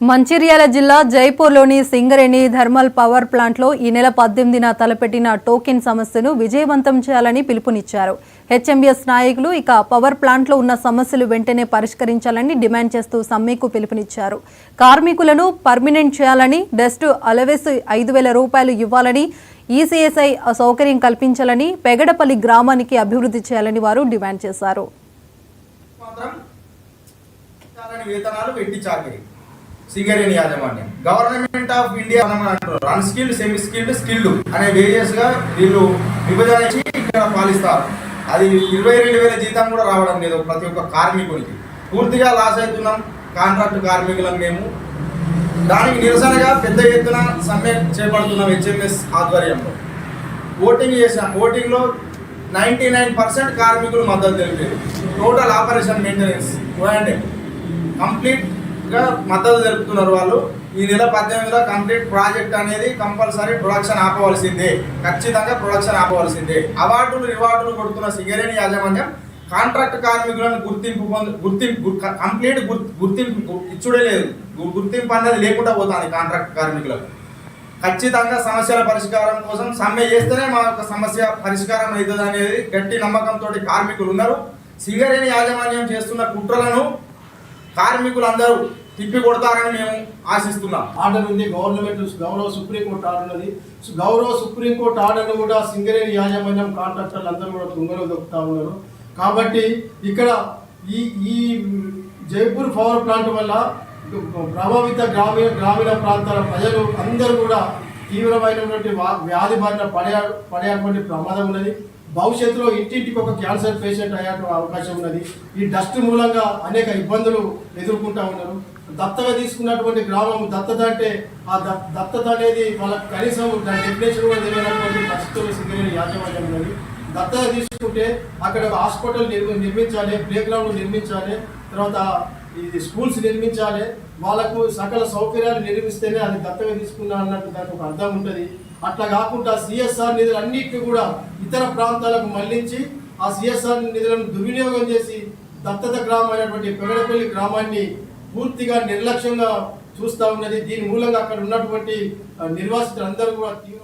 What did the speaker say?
మంచిర్యాల జిల్లా జైపూర్లోని Singareni thermal power ప్లాంట్లో ఈ నెల 18న తలపెట్టిన టోకెన్ సమస్యను విజయవంతం చేయాలని పిలుపునిచ్చారు. హెచ్ఎంబీఎస్ నాయకులు ఇక పవర్ ప్లాంట్లో ఉన్న సమస్యలు వెంటనే పరిష్కరించాలని డిమాండ్ చేస్తూ సమ్మెకు పిలుపునిచ్చారు. కార్మికులను పర్మినెంట్ చేయాలని, డస్ట్ అలవెస్ 5,000 రూపాయలు ఇవ్వాలని, ఈసీఎస్ఐ సౌకర్యం కల్పించాలని, పెగడపల్లి గ్రామానికి అభివృద్ధి చేయాలని వారు డిమాండ్ చేశారు. సింగరేణి యాజమాన్యం government of India unskilled, semi skilled, skilled అనే వేరియస్ గా వీళ్ళు విభజన ఇచ్చి ఇక్కడ పాలిస్తారు. అది 22,000 జీతం కూడా రావడం లేదు ప్రతి ఒక్క కార్మికునికి. పూర్తిగా లాస్ అవుతున్నాం కాంట్రాక్ట్ కార్మికులం మేము. దానికి నిరసనగా పెద్ద ఎత్తున సమ్మె చేపడుతున్నాం. హెచ్ఎంఎస్ ఆధ్వర్యంలో ఓటింగ్ చేసాం. ఓటింగ్లో 99% కార్మికులు మద్దతు తెలిపారు. టోటల్ ఆపరేషన్ మెయింటెనెన్స్ కంప్లీట్ మద్దతు తెలుపుతున్నారు. వాళ్ళు ఈ నెల 18న కంప్లీట్ ప్రాజెక్ట్ అనేది కంపల్సరీ ప్రొడక్షన్ ఆపవలసిందే, ఖచ్చితంగా ప్రొడక్షన్ ఆపవలసిందే. అవార్డులు రివార్డులు కొడుతున్న సింగరేణి యాజమాన్యం కాంట్రాక్ట్ కార్మికులను గుర్తింపు కంప్లీట్ గుర్తింపు ఇచ్చుడే లేదు. గుర్తింపు అనేది లేకుండా పోతుంది కాంట్రాక్ట్ కార్మికులకు. ఖచ్చితంగా సమస్యల పరిష్కారం కోసం సమ్మె చేస్తేనే మా యొక్క సమస్య పరిష్కారం అవుతుంది అనేది గట్టి నమ్మకంతో కార్మికులు ఉన్నారు. సింగరేణి యాజమాన్యం చేస్తున్న కుట్రలను కార్మికులందరూ తిప్పి కొడతారని మేము ఆశిస్తున్నాం. ఆర్డర్ ఉంది, గౌరవ సుప్రీంకోర్టు ఆర్డర్ ఉన్నది. గౌరవ సుప్రీంకోర్టు ఆర్డర్ను కూడా సింగరేణి యాజమాన్యం కాంట్రాక్టర్లు అందరూ కూడా తుంగలో దొక్కుతా ఉన్నారు. కాబట్టి ఇక్కడ ఈ జైపూర్ పవర్ ప్లాంట్ వల్ల ప్రభావిత గ్రామీణ ప్రాంతాల ప్రజలు అందరూ కూడా తీవ్రమైనటువంటి వ్యాధి బారిన పడేటువంటి ప్రమాదం ఉన్నది. భవిష్యత్తులో ఇంటింటికి ఒక క్యాన్సర్ పేషెంట్ అయ్యే అవకాశం ఉన్నది. ఈ డస్ట్ మూలంగా అనేక ఇబ్బందులు ఎదుర్కొంటూ ఉన్నారు. దత్తగా తీసుకున్నటువంటి గ్రామం దత్తత అంటే ఆ దత్తత అనేది వాళ్ళకి కనీసం దాని డెఫినేషన్ కూడా తెలియనటువంటి పరిస్థితులు సింగరేణి యాజమాన్యం ఉన్నది. దత్తత తీసుకుంటే అక్కడ హాస్పిటల్ నిర్మించాలి, ప్లే గ్రౌండ్ నిర్మించాలి, తర్వాత ఇది స్కూల్స్ నిర్మించాలి. వాళ్ళకు సకల సౌకర్యాలు నిర్మిస్తేనే అది దత్తగా తీసుకున్నా అన్నట్టు దానికి ఒక అర్థం ఉంటుంది. అట్లా కాకుండా సిఎస్ఆర్ నిధులు అన్నిటిని కూడా ఇతర ప్రాంతాలకు మళ్లించి ఆ సిఎస్ఆర్ నిధులను దుర్వినియోగం చేసి దత్తత గ్రామం అయినటువంటి పెగడపల్లి గ్రామాన్ని పూర్తిగా నిర్లక్ష్యంగా చూస్తూ ఉన్నది. దీని మూలంగా అక్కడ ఉన్నటువంటి నిర్వాసితులందరూ కూడా తీవ్ర